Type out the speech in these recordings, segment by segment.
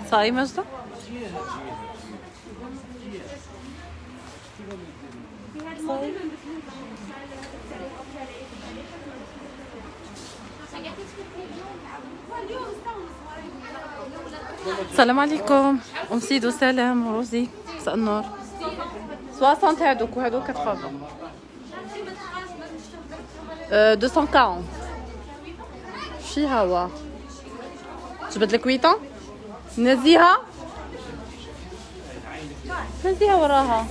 صايمة مجدة؟ السلام عليكم ام سيدو. سلام روزي، مساء النور. 60 هادوك وهادوك 80. 240 شي هوا. جبت لك 8 نزيها نزيها وراها.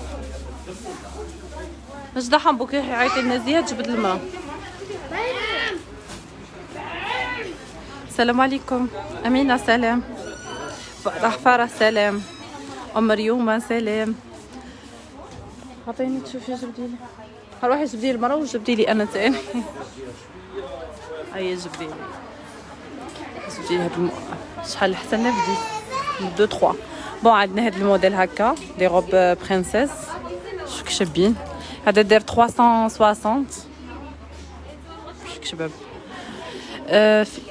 مجدة حنبوك عيطي نزيها تجبد المرأة. السلام عليكم أمينة. سلام رحفارة. سلام أم مريومة. سلام. عطيني تشوفي جبديلي. روحي جبديلي المرأة وجبديلي أنا تاني. أي جبديلي هاد شحال حتى نفدي 2 3. بون عندنا هاد الموديل هكا دي روب برينسيس شوك شابين. هذا داير 360 شوك شباب.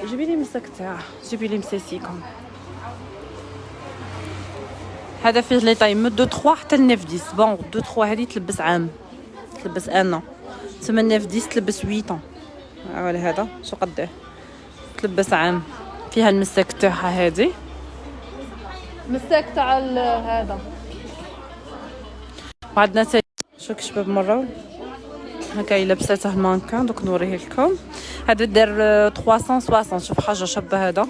جيبي لي مسك تاع جيبي لي مساسيكم. هذا فيه لي طاي من 2 3 حتى ل 9 10. بون 2 3 هذه تلبس عام، تلبس ان. 8 9 10 تلبس 8 ولا هذا شو قداه تلبس عام. فيها المساك تاعها هذه، مساك تاع هذا. وعندنا تاي شوك شباب مره هكا لابساته المانكا. دوك نوريه لكم. هذا دار 360. شوف حاجه شابه هذا.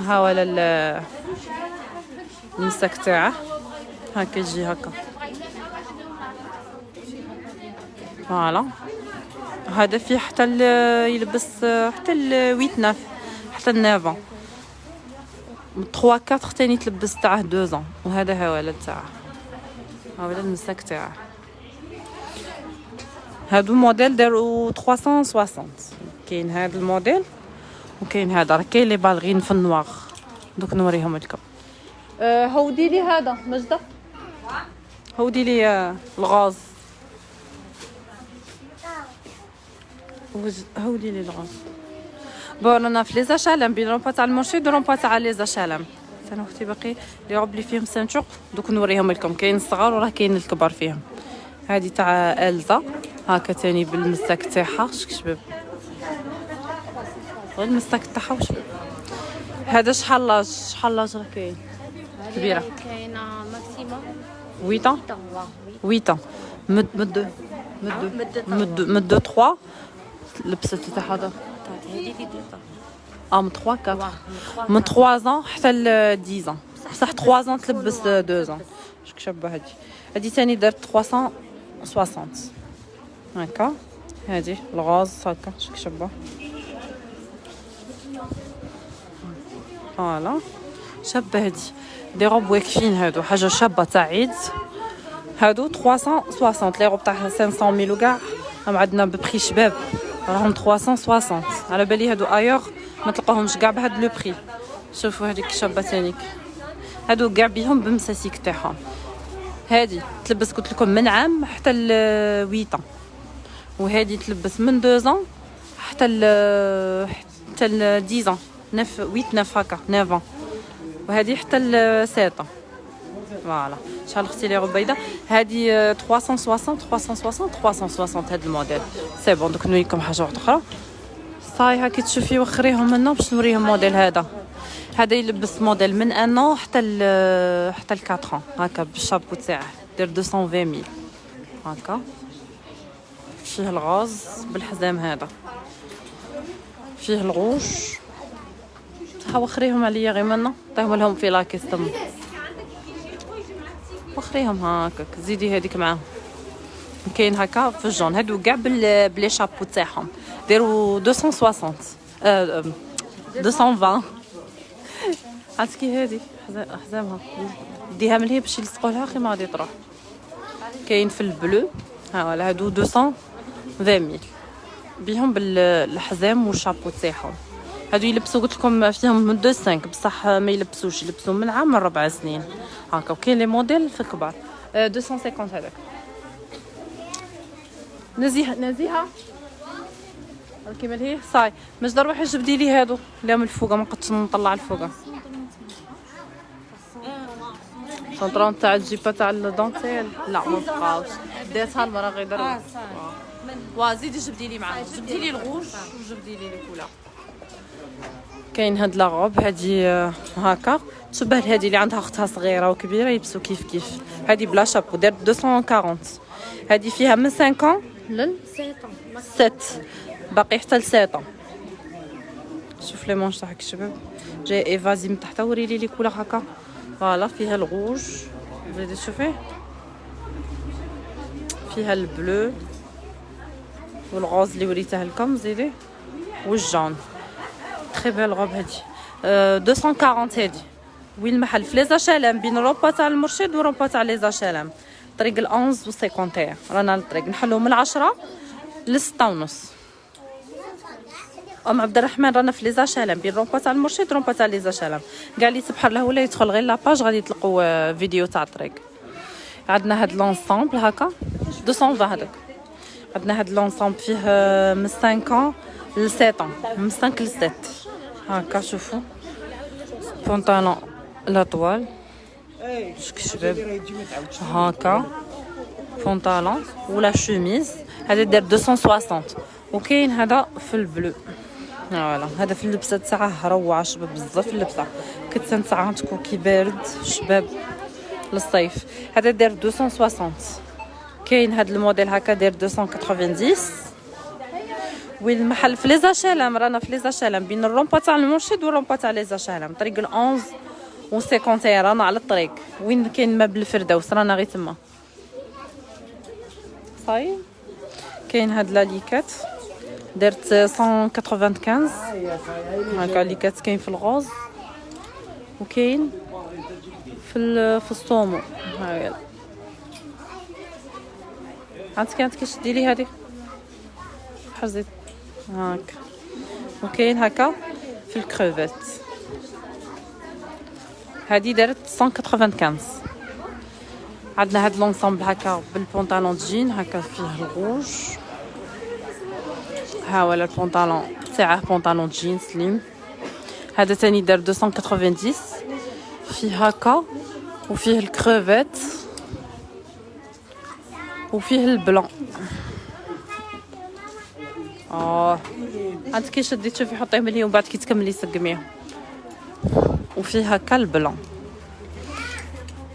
ها ولا المساك تاعه هكا يجي هكا. فوالا هذا فيه حتى يلبس حتى 8 9 حتى 9 3 4 ثاني تلبس تاعه 2 ans. وهذا ها ولد تاعه، ها ولد المساك تاعه. هادو موديل داروا 360. كاين هذا الموديل وكاين هذا. راه كاين لي بالغين في النواغ. دوك نوريهم لكم. هودي لي هذا مجدة، هودي لي الغاز. هودي لي الغاز. بون انا في لي زاشالام بين رومبا تاع المرشد ورومبا تاع لي زاشالام. انا اختي باقي لي روب لي فيهم سانتوق. دوك نوريهم لكم. كاين الصغار وراه كاين الكبار فيهم. هذه تاع الزا هاكا تاني بالمساك تاعها. شباب غير المساك تاعها. وش هذا شحال لاج راه كاين كبيره. كاينه ماكسيموم 8 8 مد 3 لبست تاع هذا. هذه دي من 3 4 من 3 ans حتى ل 10 ans. بصح 3 ans تلبس 2 ans. شك شابه هذه ثاني دارت 360 هكا. هذه الغاز هكا شك شابه. فوالا شابه هذه دي روب واقفين. هادو حاجه شابه تاع عيد. هادو 360 لي روب تاع 500 وكاع. عندنا ببري شباب راهم 360. على بالي هادو ايور ما تلقاهمش كاع بهاد لو بري. شوفوا هذيك شابه تانيك. هادو كاع بيهم بمساسيك تاعهم. هادي تلبس قلت لكم من عام حتى ل 8 ans. وهادي تلبس من 2 ans حتى ل 10 ans. 9 8 9 هكا 9 ans. وهذه حتى ل 7 ans. فوالا شحال اختي لي ربيده. هذه 360 360 360 هذا الموديل. سي بون. دوك نوريكم حاجه واحده اخرى. صاي هاكي تشوفي وخريهم لنا باش نوريهم موديل هذا. هذا يلبس موديل من 1 an حتى ل 4 ans هكا بالشابو تاعه. دير 220,000 هكا. فيه الغاز بالحزام هذا. فيه الغوش. ها وخريهم عليا غير منا. عطيهم لهم في لاكيس تما. وخريهم هكاك. زيدي هذيك معاهم. كاين هكا في الجون. هادو كاع بلي شابو تاعهم ديروا 260 220. عرفتي كي هذه حزامها ديها من هي باش يلصقوا لها. خي ما غادي تروح. كاين في البلو. ها ولا هادو 200 20,000 بيهم بالحزام والشابو تاعهم. هادو يلبسوا قلت لكم فيهم من 2 بصح ما يلبسوش، يلبسوا من عام من 4 سنين هكا. وكاين لي موديل في الكبار 250 هذاك. نزيهه كيما هي صاي مجد روحي جبدي لي هادو لا من الفوقه، ما قدش نطلع الفوقه. سونطرون تاع الجيبه تاع الدونتيل لا ما بقاوش، داتها المرا غير دروا. وزيدي جبدي لي معاه، جبدي لي الغوش وجبدي لي الكولا. كاين هاد لاغوب هادي هكا تشبه لهادي اللي عندها اختها صغيره وكبيره يلبسوا كيف كيف. هادي بلا شابو داير 240. هادي فيها من 5 لل 7 باقي حتى ل 7. شوف لي مونش تاعك الشباب جاي ايفازي من تحت. وريلي لي كولا هكا فوالا فيها الغوج، زيدي شوفي فيها البلو والغوز اللي وريته لكم، زيدي والجون. تري بيل غوب هادي 240. هادي وين المحل؟ في ليزاشالام بين روبا تاع المرشد وروبا تاع ليزاشالام، طريق ال11 و51. رانا على الطريق نحلو من 10 ل6:30. ام عبد الرحمن رانا في ليزاشالام بين روبا تاع المرشد وروبا تاع ليزاشالام. كاع اللي تبحر له ولا يدخل غير لاباج غادي تلقوا فيديو تاع الطريق. عندنا هاد لونسامبل هكا 220 هذاك. عندنا هاد لونسامبل فيه من 5 ل 7، من 5 ل 7 هكا. شوفوا بونطالون لاطوال شك شباب هكا، بونطالون ولا شوميز هذا داير 260. وكاين هذا في البلو فوالا. هذا في اللبسه تاعه روعه شباب بزاف اللبسه، كتان تاعها تكون كي بارد شباب للصيف. هذا داير 260. كاين هذا الموديل هكا داير 290. وين المحل؟ في ليزاشالام. رانا في ليزاشالام بين الرومبا تاع المرشد والرومبا تاع ليزاشالام، طريق ال11 و51. رانا على الطريق وين كاين مبل الفردوس، رانا غير تما صاي. كاين هاد لاليكات درت 195 هكا ليكات. كاين في الغوز وكاين في الصومو. هاي عندك كيش ديري هذه حزيت هاك. وكاين هكا في الكروفيت هذه دارت 195. عندنا هاد لونسامبل هكا بالبونطالون جين هكا فيه الغوج. ها ولا البونطالون تاعه بونطالون جين سليم. هذا تاني دار 290 فيه هكا وفيه الكروفيت وفيه البلون. عندك كي شديت شوفي حطيه ملي ومن بعد كي تكملي سقميه. وفيه هكا البلون.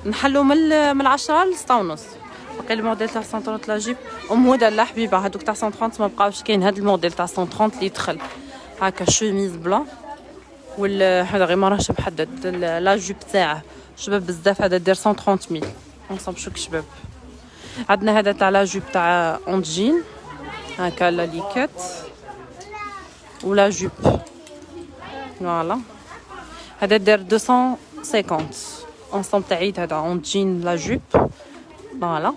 نحلو من 10 ل 6:30. باقي الموديل تاع 130 لا جيب ام هدى لا حبيبه. هذوك تاع 130 ما بقاوش كاين. هذا الموديل تاع 130 اللي يدخل هكا شوميز بلون هذا غير ما راهش محدد لا جيب تاعه شباب بزاف. هذا دير 130,000 نصب شوك شباب. عندنا هذا تاع لا جيب تاع اونجين هكا لا ليكات ولا جيب فوالا. هذا دير 250 انصومبل تاع عيد. هذا اونجين لا جيب فوالا.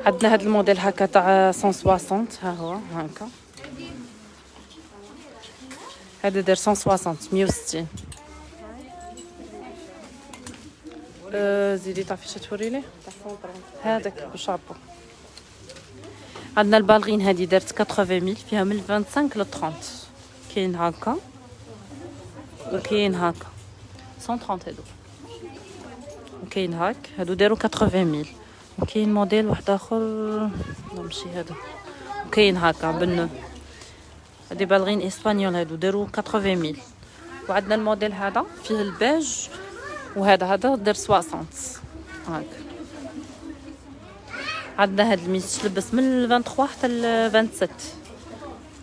عندنا هذا الموديل هكا تاع 160 ها هو هكا. هذا داير 160 160. زيدي تعرفي شنو توري لي هذاك بالشابو. عندنا البالغين هذه دارت 80,000 فيها من 25 ل 30. كاين هكا وكاين هكا 130 هادو. وكاين هاك هادو داروا 80,000. وكاين موديل واحد اخر نمشي هذا. وكاين هكا بنو هادي بالغين اسبانيول هادو داروا 80,000. وعندنا الموديل هذا فيه البيج وهذا دار 60 هاك. عندنا هاد الميس تلبس من 23 حتى ل 27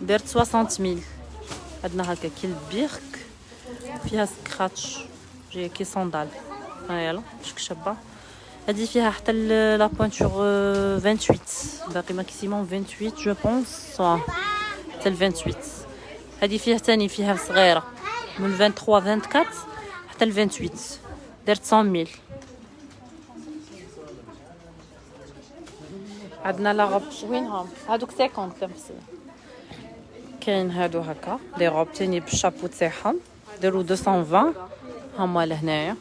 دارت 60,000. عندنا هكا كي البيرك فيها سكراتش جايه كي صندال. ها يلا شك شابه. هذه فيها حتى لا بوينتور 28 باقي ماكسيموم 28 جو بونس حتى ل 28. هذه فيها ثاني فيها صغيره من 23 24 حتى ل 28 دارت 100,000. عندنا لا روب وينهم هادوك 50 لمسي. كاين هادو هكا لي روب تاني بالشابو تاعهم داروا 220 هما لهنايا.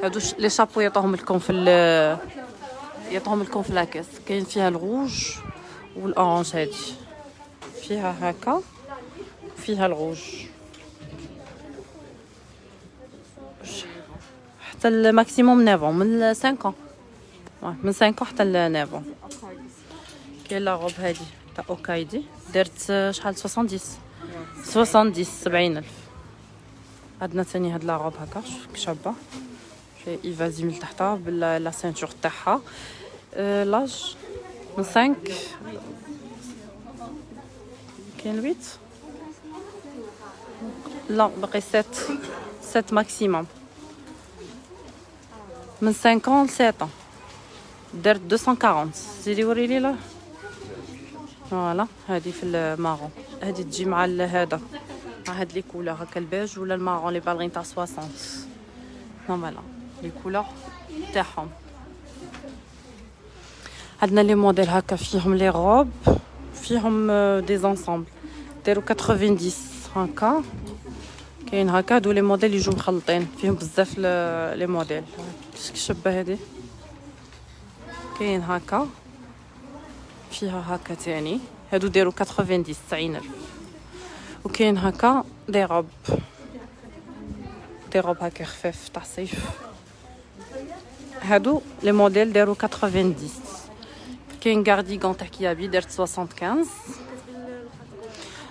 هادو لي شابو يعطوهم لكم في لاكاس. كاين فيها الروج والاورانج، هادي فيها هكا فيها الروج حتى الماكسيموم 9 من 5 من 5 حتى ل 9. كاين لا روب هادي تاع اوكايدي درت شحال 70 70 الف. عندنا ثاني هاد لا روب هكا شابه في ايفازي من تحتها بلا سينتور تاعها. لاج من 5 كاين 8 لا باقي 7 ماكسيموم من 50 ل 7 درت 240. زيدي وريلي لا فوالا هادي في المارون. هادي تجي مع هذا مع هاد لي كولور هكا البيج ولا المارون لي بالغين تاع 60. فوالا لي كولور تاعهم. عندنا لي موديل هكا فيهم لي روب فيهم دي زونسومبل داروا 90 هكا. كاين هكا هادو لي موديل يجوا مخلطين فيهم بزاف لي موديل. شبه هادي كاين هكا فيها هكا تاني هادو داروا 90 الف. وكاين هكا دي روب هكا خفاف تاع الصيف. هادو لي موديل داروا 90. كاين كارديغون تاع كيابي درت 75.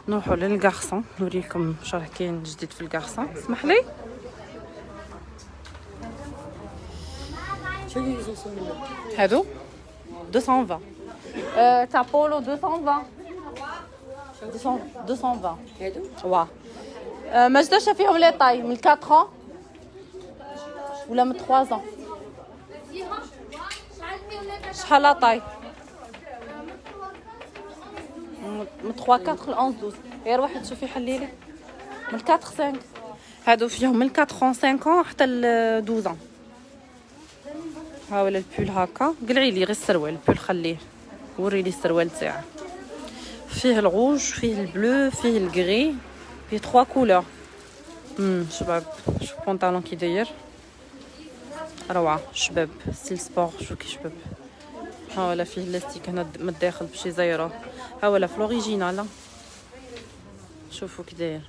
نروحوا للكارسون نوريكم شرح كاين جديد في الكارسون. اسمح لي هادو 220 تاع بولو 220 هادو واه. ما جداش فيهم لي طاي من 4 ولا من 3 شحال لا طاي من 3 4 ل 11 12. غير واحد شوفي حلي لي من 4 5. هادو فيهم من 4 5 حتى ل 12. ها ولا البول هكا قلعي لي غير السروال البول خليه. وري لي السروال تاعه فيه الروج فيه البلو فيه الغري فيه 3 كولور. شباب شوف بونطالون كي داير روعه. شباب ستيل سبور شو كي شباب. ها ولا فيه لاستيك هنا من الداخل باش يزيروه. ها ولا في لوريجينال شوفوا كي داير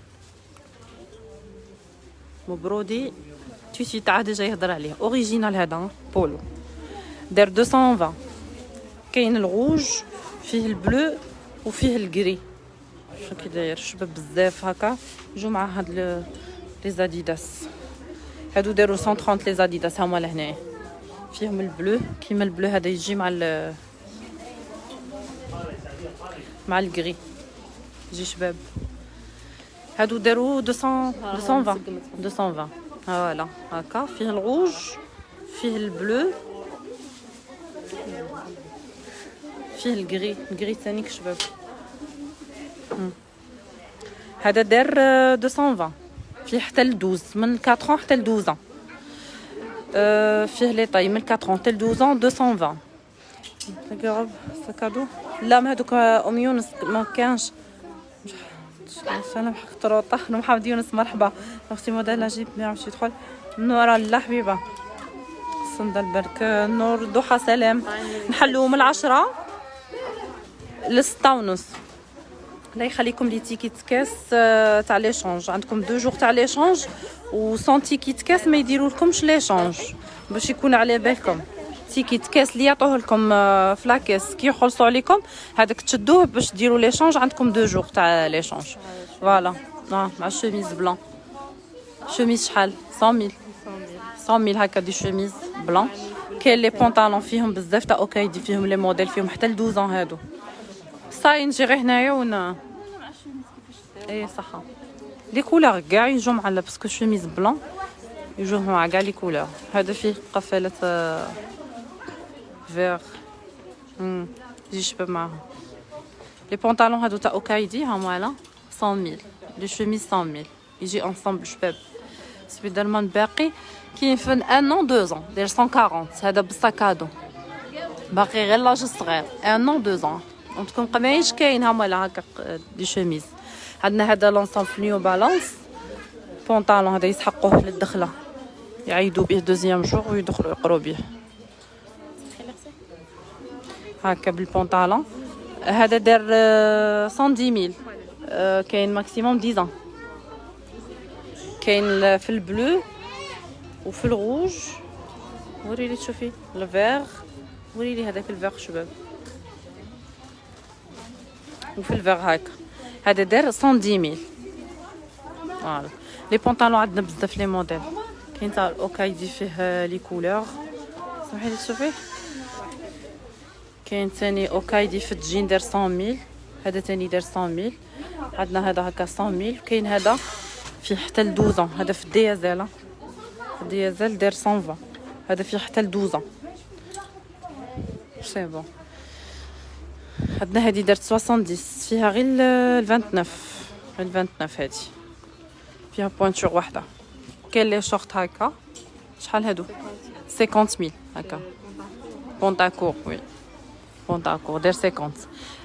مبرودي تيشي تاع ديجا يهضر عليه اوريجينال. هذا بولو دار 220. كاين الروج فيه البلو وفيه الغري. شو كي داير شباب بزاف هكا يجوا مع هاد لي زاديداس. هادو داروا 130 لي زاديداس هما لهنا فيهم البلو كيما البلو هذا يجي مع الغري يجي شباب. هادو داروا 220 فوالا هكا فيه الروج فيه البلو فيه الغري ثاني شباب. هذا دار 220 فيه حتى ل 12 من 4 حتى ل 12. فيه لي طاي من 4 حتى ل 12 220. تقرب سكادو لا ما هذوك ام يونس ما كانش. سلام خطروطه محمد يونس مرحبا اختي موديل اجيب 120 تدخل نورا لا حبيبه صندل برك نور ضحى سلام. نحلو من 10 ل 6 ونص. الله يخليكم لي تيكيت كاس تاع ليشونج. عندكم 2 جور تاع ليشونج و 100 تيكيت كاس ما يديروا لكمش ليشونج باش يكون على بالكم. تيكيت كاس اللي يعطوه لكم في لاكاس كي يخلصوا عليكم هذاك تشدوه باش ديروا ليشونج. عندكم 2 جور تاع ليشونج فوالا. مع الشوميز بلان شوميز شحال 100 هكا دي شوميز بلان. كاين لي بونطالون فيهم بزاف تاع اوكايدي فيهم لي موديل فيهم حتى ل 12 هادو. صاي نجي غير هنايا ونا اي صحه لي كولور كاع يجوا مع باسكو شوميز بلان يجوا مع كاع لي كولور. هذا فيه قفالات فيغ يجي شباب معاهم. لي بونطالون هادو تاع اوكايدي هما على 100 لي شوميز 100 يجي انصامبل شباب. سبيدرمان باقي كاين في 1 an 2 ans داير 140. هذا بالساكادو باقي غير لاج صغير 1 an 2 ans. عندكم قمايش كاين هما هكا دي شوميز. عندنا هذا لونسون نيو بالانس بونطالون، هذا يسحقوه للدخله يعيدوا به دوزيام جور ويدخلوا يقروا به هكا بالبونطالون. هذا دار 110000. كاين ماكسيموم 10 ans. كاين في البلو وفي الروج. وريلي تشوفي الفيغ، وريلي هذاك الفيغ شباب، وفي الفيغ هكا. هذا دار 110000. فوالا لي بونطالون عندنا بزاف لي موديل. كاين تاع الاوكايدي فيه لي كولور، سمحي لي تشوفي. كاين ثاني اوكايدي في الجين دار 100000. هذا ثاني دار 100000. عندنا هذا هكا 100000. كاين هذا فيه حتى ل 12 ans. هذا في الديازل، الديازل دار 120. هذا فيه حتى ل 12 ans. سي بون. عندنا هذه دارت 70 فيها غير ال 29. ال 29 هذه فيها بوانتور واحده. كاين لي شورت هكا شحال هادو 50000 هكا بونطاكور. وي بونطاكور داير 50.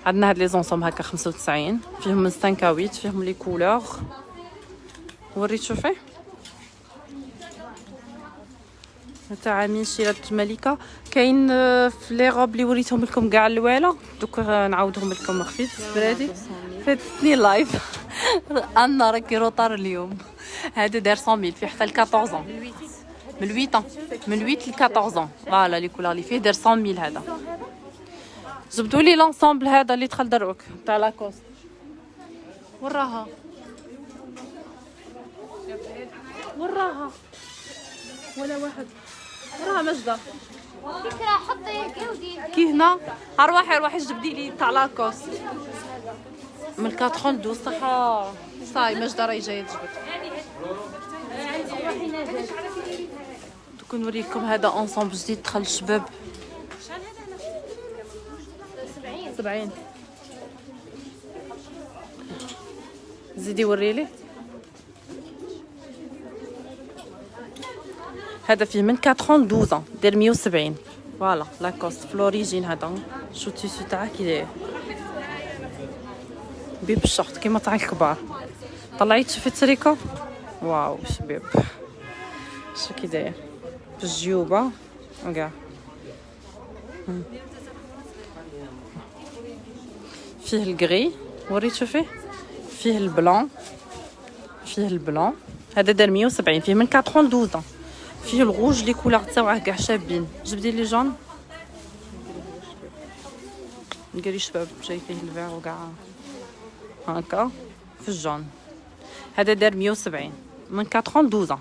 عندنا هاد لي زونسوم هكا 95 فيهم من 5 à 8 فيهم لي كولور. وريت شوفي تاع امين شيرة ملكه. كاين في لي روب اللي وريتهم لكم كاع الوالا، دوك نعاودهم لكم خفيت بلادي. فاتني لايف انا راكي روطار اليوم. هذا دار 100000 فيه حتى ل 14 ans. من 8 ans، من 8 ل 14 ans. فوالا لي كولار اللي فيه دار 100000. هذا جبدوا لي لونسومبل هذا اللي دخل دروك تاع لاكوست. وراها وراها ولا واحد وراها مجدة. فكرة حطي ودي كي هنا روحي جبدي لي تاع لاكوست من 92 صح. صاي مجدة راهي جايه تجبد. دوك نوريكم هذا اونسومبل جديد دخل الشباب 70. زيدي وريلي. هذا فيه من 4 ans 12 ans داير 170. فوالا لاكوست فلوريجين. هذا شو التيسو تاعه كي داير بيب الشورت كيما تاع الكبار. طلعي تشوفي التريكو. واو شباب شو كي داير بالجيوبه وكاع. فيه الكري. وريت شوفي فيه البلون. فيه البلون هذا دار 170 فيه من 4 ans 12 ans. فيه الغوج لي كولور تاعه كاع شابين. جبدي لي جون نقري شباب جاي فيه الفيغ وكاع هكا في الجون. هذا دار 170 من 4 ans 12 ans.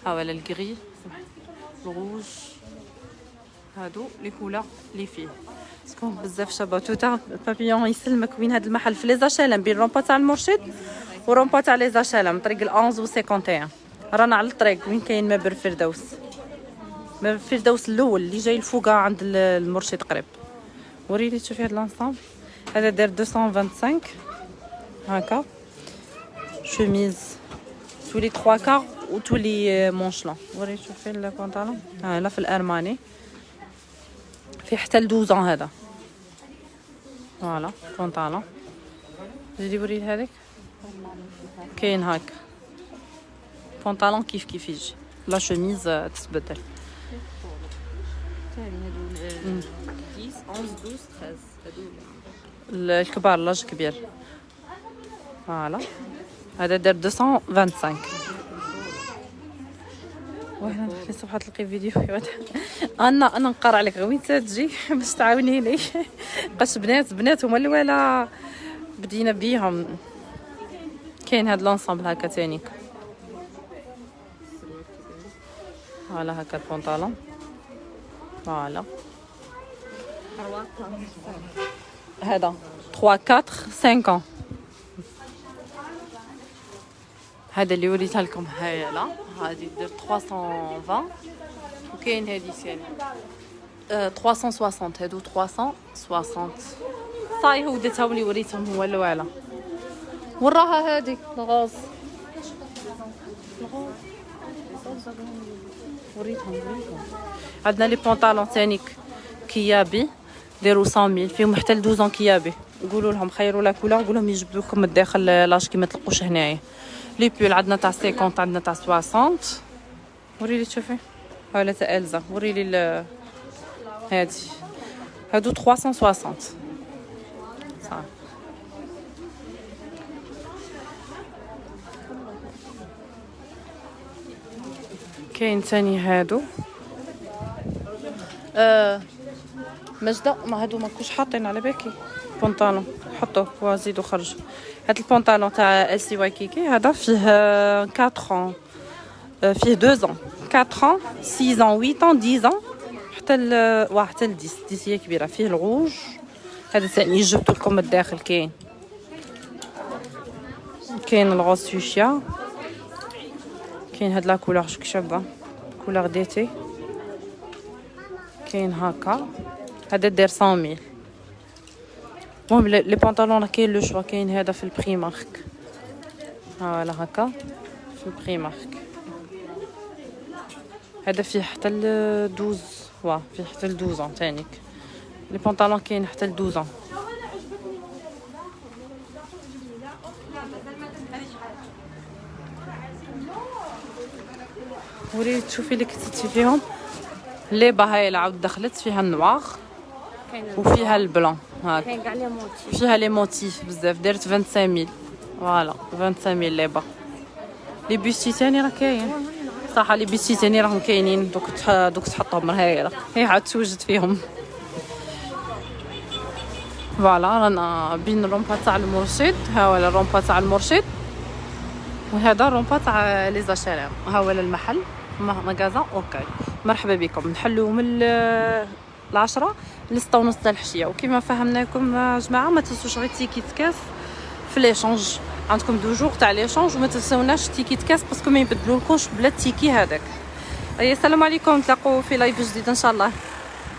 ها ولا الكري الغوج هادو لي كولور لي فيه سكون بزاف شابه. توتا بابيون يسلمك. وين هاد المحل في لي زاشالم بين رومبا تاع المرشد ورومبا تاع لي زاشالم طريق ال 11 و 51. رانا على الطريق وين كاين مابر فردوس. مابر فردوس الاول اللي جاي الفوقه عند المرشد قريب. وريلي تشوفي هاد لانسامبل. هذا دار 225 هكا شوميز تولي 3 كار وتولي مونشلون. وريت شوفي البنطلون لا في الارماني في حتى ل 12 ans. هذا فوالا بنطلون. زيدي وريد هذاك كاين هكا بنطلون كيف يجي لا شوميز تتبدل. 10 11 12 13 الكبار لاج كبير. فوالا هذا دار 225. وانا في صفحه تلقي فيديو انا نقرا عليك وين تجي باش تعاونيني. بقاش بنات هما اللي ولا بدينا بيهم. كاين هاد لونسامبل هكا تاني. فوالا هكا البنطلون. فوالا هذا 3 4 5 ans. هذا اللي وريتها لكم هايله. هذه دير 320 وكاين هذه ثاني 360. هادو 360 صاي هو داتها ولي وريتهم هو الوالا. وراها هذه الغوز وريتهم. عندنا لي بونطالون تانيك كيابي ديروا 100,000 فيهم حتى ل 12 كيابي. قولوا لهم خيروا لا كولور، قول لهم يجبدوا لكم الداخل لاش كي ما تلقوش هنايا. لي بول عندنا تاع 50 عندنا تاع 60. وريلي تشوفي هاولا تاع الزا. وريلي هادي هادو 360 صح. كاين ثاني هادو مجدة. ما هادو ماكوش حاطين على بالي بونطالون. حطوه وزيدوا خرجوا. هاد البونطالون تاع السي واي كيكي هذا فيه 4 فيه 2 4 6 8 10 حتى حتى ل 10 هي كبيره. فيه الغوج هذا ثاني جبت لكم الداخل. كاين الغوز فوشيا. كاين هاد لا كولور شابه كولور ديتي. كاين هكا هذا داير 100,000. المهم لي بونطالون راه كاين لو شوا. كاين هذا في البري مارك فوالا هكا في البري مارك. هذا فيه حتى ل 12 فيه حتى ل 12 تانيك. لي بونطالون كاين حتى ل 12. وريت تشوفي اللي كتبتي فيهم لي باهاي العاود دخلت فيها النواغ وفيها البلون هاك. كاين كاع لي موتيف. فيها لي موتيف بزاف. دارت 25,000 فوالا 25,000 لي با. لي بيستي تاني راه كاين صح. لي بيستي تاني راهم كاينين دوك تحطهم راه هي عاد توجد فيهم. فوالا رانا بين الرومبا تاع المرشد. ها ولا الرومبا تاع المرشد وهذا الرومبا تاع لي زاشيرام. ها ولا المحل مغازان اوكي. مرحبا بكم. نحلو من 10 ل 6:30 تاع الحشيه. وكما فهمناكم يا جماعه ما تنسوش غير تيكيت كاس في ليشونج. عندكم 2 جور تاع ليشونج وما تنساوناش تيكيت كاس باسكو ما يبدلولكمش بلا التيكي هذاك. السلام عليكم. نتلاقوا في لايف جديد ان شاء الله.